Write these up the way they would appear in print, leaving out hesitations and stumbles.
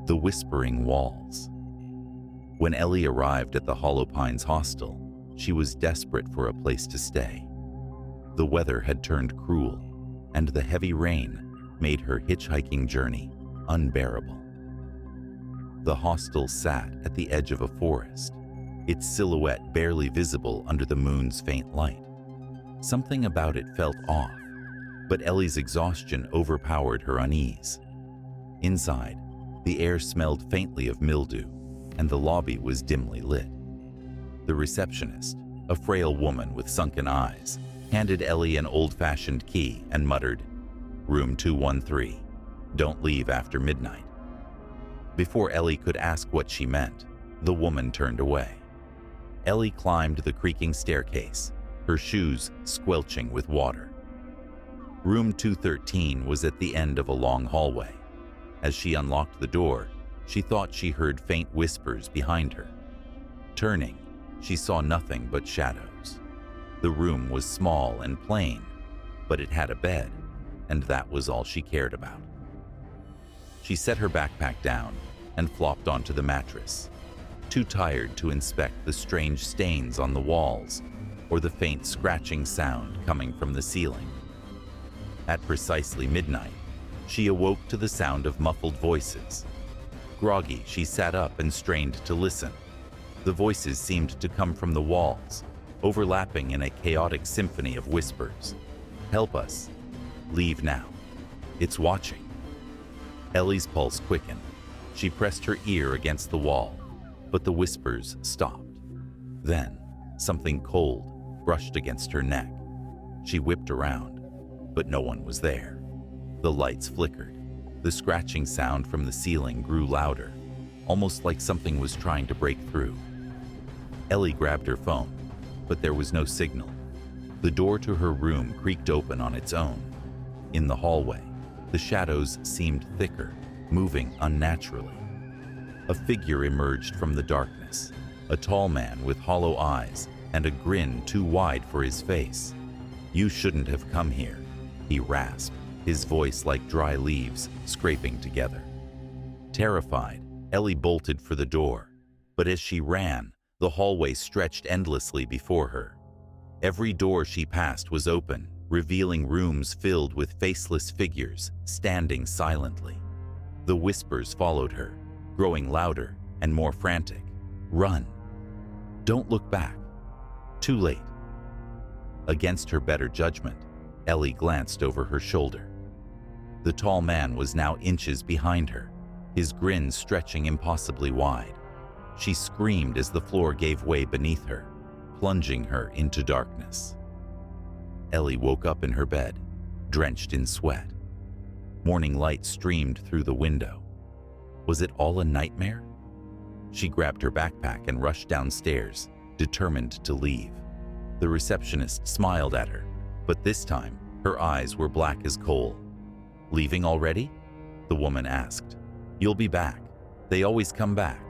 The whispering walls. When Ellie arrived at the Hollow Pines hostel, she was desperate for a place to stay. The weather had turned cruel, and the heavy rain made her hitchhiking journey unbearable. The hostel sat at the edge of a forest, its silhouette barely visible under the moon's faint light. Something about it felt off, but Ellie's exhaustion overpowered her unease. Inside, the air smelled faintly of mildew, and the lobby was dimly lit. The receptionist, a frail woman with sunken eyes, handed Ellie an old-fashioned key and muttered, "Room 213. Don't leave after midnight." Before Ellie could ask what she meant, the woman turned away. Ellie climbed the creaking staircase, her shoes squelching with water. Room 213 was at the end of a long hallway. As she unlocked the door, she thought she heard faint whispers behind her. Turning, she saw nothing but shadows. The room was small and plain, but it had a bed, and that was all she cared about. She set her backpack down and flopped onto the mattress, too tired to inspect the strange stains on the walls or the faint scratching sound coming from the ceiling. At precisely midnight, she awoke to the sound of muffled voices. Groggy, she sat up and strained to listen. The voices seemed to come from the walls, overlapping in a chaotic symphony of whispers. "Help us. Leave now. It's watching." Ellie's pulse quickened. She pressed her ear against the wall, but the whispers stopped. Then, something cold brushed against her neck. She whipped around, but no one was there. The lights flickered. The scratching sound from the ceiling grew louder, almost like something was trying to break through. Ellie grabbed her phone, but there was no signal. The door to her room creaked open on its own. In the hallway, the shadows seemed thicker, moving unnaturally. A figure emerged from the darkness, a tall man with hollow eyes and a grin too wide for his face. "You shouldn't have come here," he rasped, his voice like dry leaves scraping together. Terrified, Ellie bolted for the door, but as she ran, the hallway stretched endlessly before her. Every door she passed was open, revealing rooms filled with faceless figures standing silently. The whispers followed her, growing louder and more frantic. "Run! Don't look back! Too late!" Against her better judgment, Ellie glanced over her shoulder. The tall man was now inches behind her, his grin stretching impossibly wide. She screamed as the floor gave way beneath her, plunging her into darkness. Ellie woke up in her bed, drenched in sweat. Morning light streamed through the window. Was it all a nightmare? She grabbed her backpack and rushed downstairs, determined to leave. The receptionist smiled at her, but this time her eyes were black as coal. "Leaving already?" the woman asked. "You'll be back. They always come back."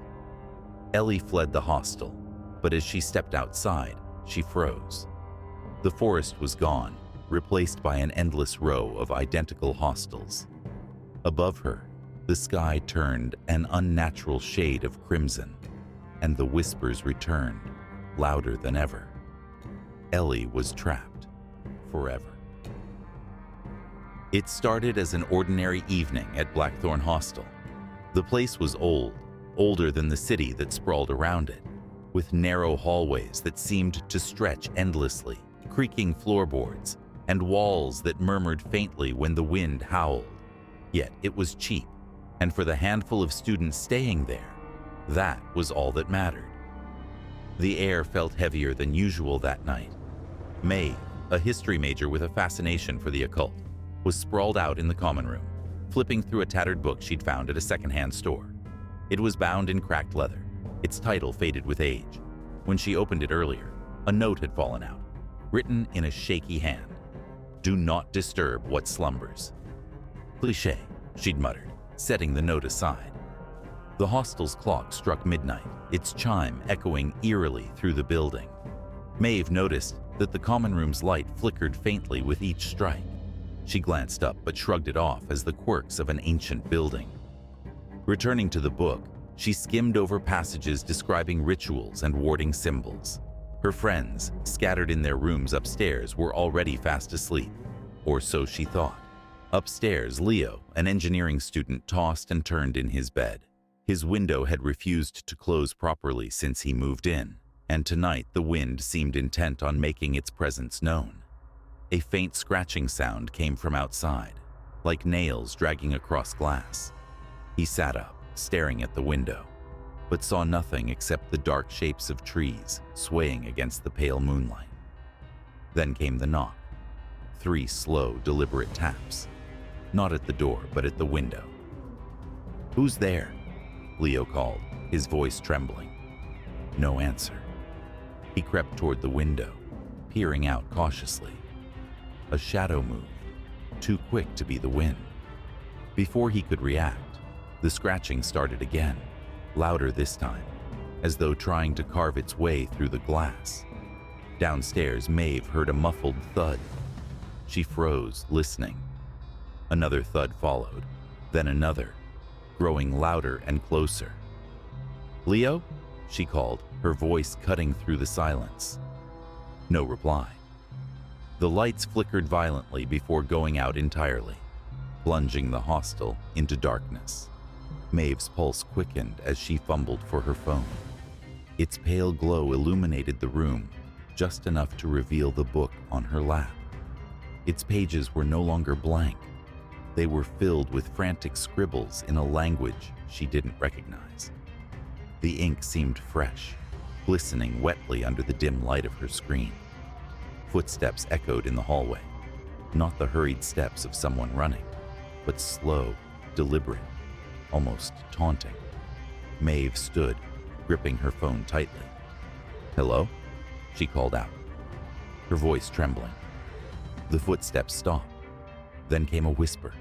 Ellie fled the hostel, but as she stepped outside, she froze. The forest was gone, replaced by an endless row of identical hostels. Above her, the sky turned an unnatural shade of crimson, and the whispers returned, louder than ever. Ellie was trapped forever. It started as an ordinary evening at Blackthorn Hostel. The place was old, older than the city that sprawled around it, with narrow hallways that seemed to stretch endlessly, creaking floorboards, and walls that murmured faintly when the wind howled. Yet it was cheap, and for the handful of students staying there, that was all that mattered. The air felt heavier than usual that night. Maeve, a history major with a fascination for the occult, was sprawled out in the common room, flipping through a tattered book she'd found at a secondhand store. It was bound in cracked leather, its title faded with age. When she opened it earlier, a note had fallen out, written in a shaky hand. "Do not disturb what slumbers." "Cliché," she'd muttered, setting the note aside. The hostel's clock struck midnight, its chime echoing eerily through the building. Maeve noticed that the common room's light flickered faintly with each strike. She glanced up but shrugged it off as the quirks of an ancient building. Returning to the book, she skimmed over passages describing rituals and warding symbols. Her friends, scattered in their rooms upstairs, were already fast asleep, or so she thought. Upstairs, Leo, an engineering student, tossed and turned in his bed. His window had refused to close properly since he moved in, and tonight the wind seemed intent on making its presence known. A faint scratching sound came from outside, like nails dragging across glass. He sat up, staring at the window, but saw nothing except the dark shapes of trees swaying against the pale moonlight. Then came the knock. 3 slow, deliberate taps. Not at the door, but at the window. "Who's there?" Leo called, his voice trembling. No answer. He crept toward the window, peering out cautiously. A shadow moved, too quick to be the wind. Before he could react, the scratching started again, louder this time, as though trying to carve its way through the glass. Downstairs, Maeve heard a muffled thud. She froze, listening. Another thud followed, then another, growing louder and closer. "Leo?" she called, her voice cutting through the silence. No reply. The lights flickered violently before going out entirely, plunging the hostel into darkness. Maeve's pulse quickened as she fumbled for her phone. Its pale glow illuminated the room, just enough to reveal the book on her lap. Its pages were no longer blank. They were filled with frantic scribbles in a language she didn't recognize. The ink seemed fresh, glistening wetly under the dim light of her screen. Footsteps echoed in the hallway, not the hurried steps of someone running, but slow, deliberate, almost taunting. Maeve stood, gripping her phone tightly. "Hello?" she called out, her voice trembling. The footsteps stopped. Then came a whisper,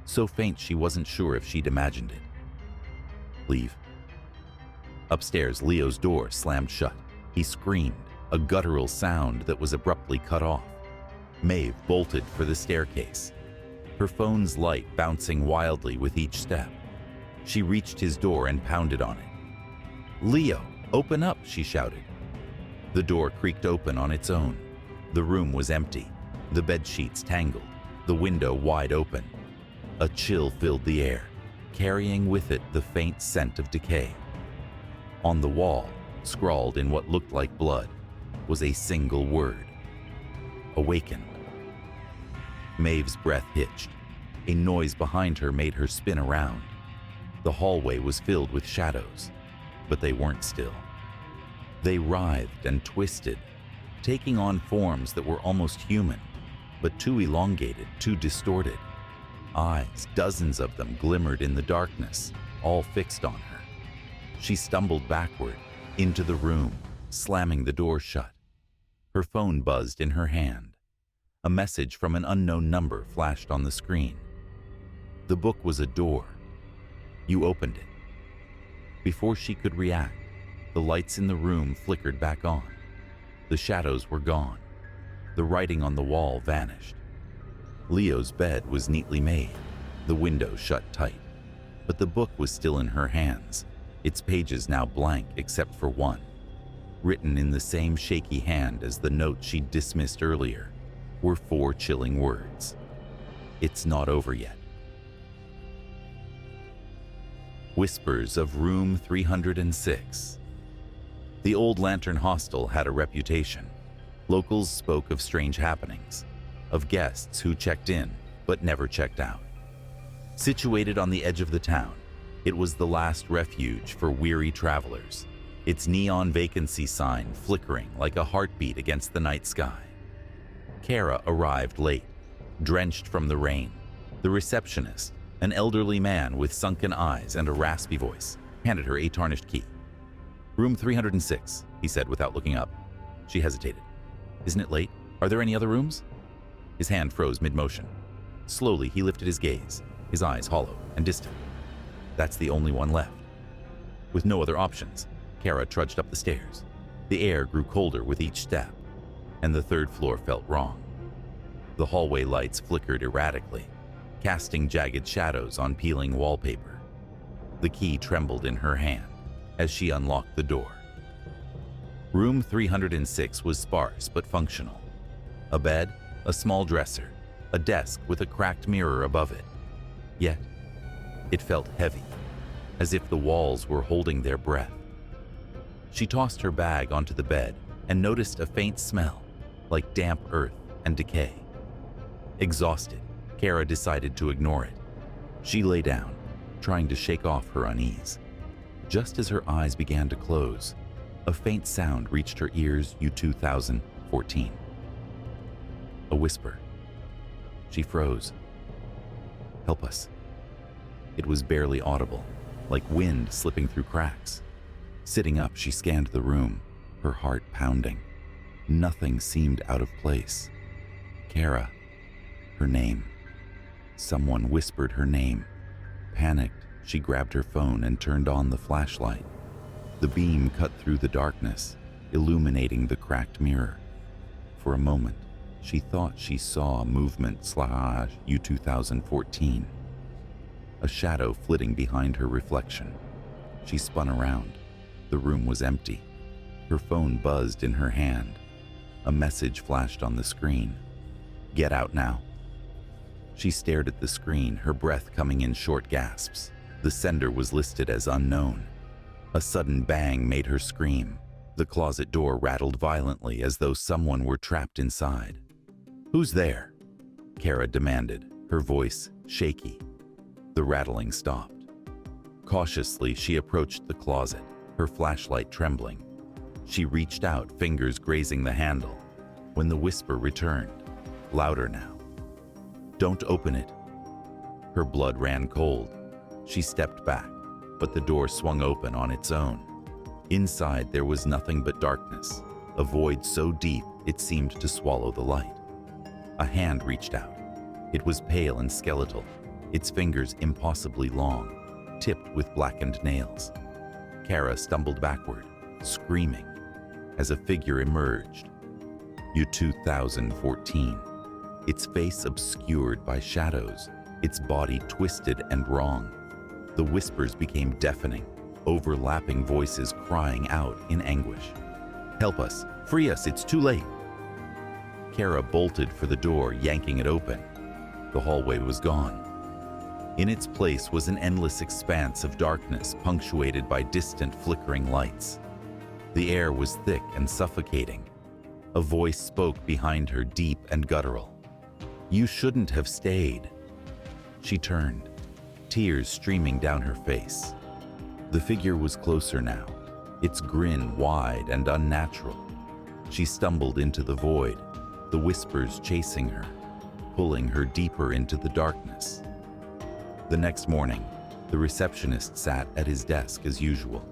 so faint she wasn't sure if she'd imagined it. "Leave." Upstairs, Leo's door slammed shut. He screamed, a guttural sound that was abruptly cut off. Maeve bolted for the staircase, her phone's light bouncing wildly with each step. She reached his door and pounded on it. "Leo, open up," she shouted. The door creaked open on its own. The room was empty, the bed sheets tangled, the window wide open. A chill filled the air, carrying with it the faint scent of decay. On the wall, scrawled in what looked like blood, was a single word: "Awaken." Maeve's breath hitched. A noise behind her made her spin around. The hallway was filled with shadows, but they weren't still. They writhed and twisted, taking on forms that were almost human, but too elongated, too distorted. Eyes, dozens of them, glimmered in the darkness, all fixed on her. She stumbled backward, into the room, slamming the door shut. Her phone buzzed in her hand. A message from an unknown number flashed on the screen. The book was a door. You opened it. Before she could react, the lights in the room flickered back on. The shadows were gone. The writing on the wall vanished. Leo's bed was neatly made, the window shut tight. But the book was still in her hands, its pages now blank except for one. Written in the same shaky hand as the note she'd dismissed earlier were 4 chilling words: "It's not over yet." Whispers of room 306. The old Lantern Hostel had a reputation. Locals spoke of strange happenings, of guests who checked in but never checked out. Situated on the edge of the town, it was the last refuge for weary travelers, its neon vacancy sign flickering like a heartbeat against the night sky. Kara arrived late, drenched from the rain. The receptionist, an elderly man with sunken eyes and a raspy voice, handed her a tarnished key. "Room 306, he said without looking up. She hesitated. "Isn't it late? Are there any other rooms?" His hand froze mid-motion. Slowly, he lifted his gaze, his eyes hollow and distant. "That's the only one left." With no other options, Kara trudged up the stairs. The air grew colder with each step, and the 3rd floor felt wrong. The hallway lights flickered erratically, casting jagged shadows on peeling wallpaper. The key trembled in her hand as she unlocked the door. Room 306 was sparse but functional. A bed, a small dresser, a desk with a cracked mirror above it. Yet, it felt heavy, as if the walls were holding their breath. She tossed her bag onto the bed and noticed a faint smell, like damp earth and decay. Exhausted, Kara decided to ignore it. She lay down, trying to shake off her unease. Just as her eyes began to close, a faint sound reached her ears. U-2014. A whisper. She froze. "Help us." It was barely audible, like wind slipping through cracks. Sitting up, she scanned the room, her heart pounding. Nothing seemed out of place. Kara. Her name. Someone whispered her name. Panicked, she grabbed her phone and turned on the flashlight. The beam cut through the darkness, illuminating the cracked mirror. For a moment, she thought she saw movement / U-2014. A shadow flitting behind her reflection. She spun around. The room was empty. Her phone buzzed in her hand. A message flashed on the screen. "Get out now." She stared at the screen, her breath coming in short gasps. The sender was listed as unknown. A sudden bang made her scream. The closet door rattled violently as though someone were trapped inside. "Who's there?" Kara demanded, her voice shaky. The rattling stopped. Cautiously, she approached the closet, her flashlight trembling. She reached out, fingers grazing the handle, when the whisper returned, louder now. "Don't open it." Her blood ran cold. She stepped back, but the door swung open on its own. Inside, there was nothing but darkness, a void so deep it seemed to swallow the light. A hand reached out. It was pale and skeletal, its fingers impossibly long, tipped with blackened nails. Kara stumbled backward, screaming, as a figure emerged. U-2014. Its face obscured by shadows, its body twisted and wrong. The whispers became deafening, overlapping voices crying out in anguish. "Help us! Free us! It's too late!" Kara bolted for the door, yanking it open. The hallway was gone. In its place was an endless expanse of darkness punctuated by distant flickering lights. The air was thick and suffocating. A voice spoke behind her, deep and guttural. "You shouldn't have stayed." She turned, tears streaming down her face. The figure was closer now, its grin wide and unnatural. She stumbled into the void, the whispers chasing her, pulling her deeper into the darkness. The next morning, the receptionist sat at his desk as usual.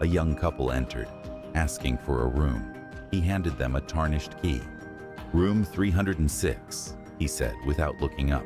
A young couple entered, asking for a room. He handed them a tarnished key. "Room 306, he said without looking up.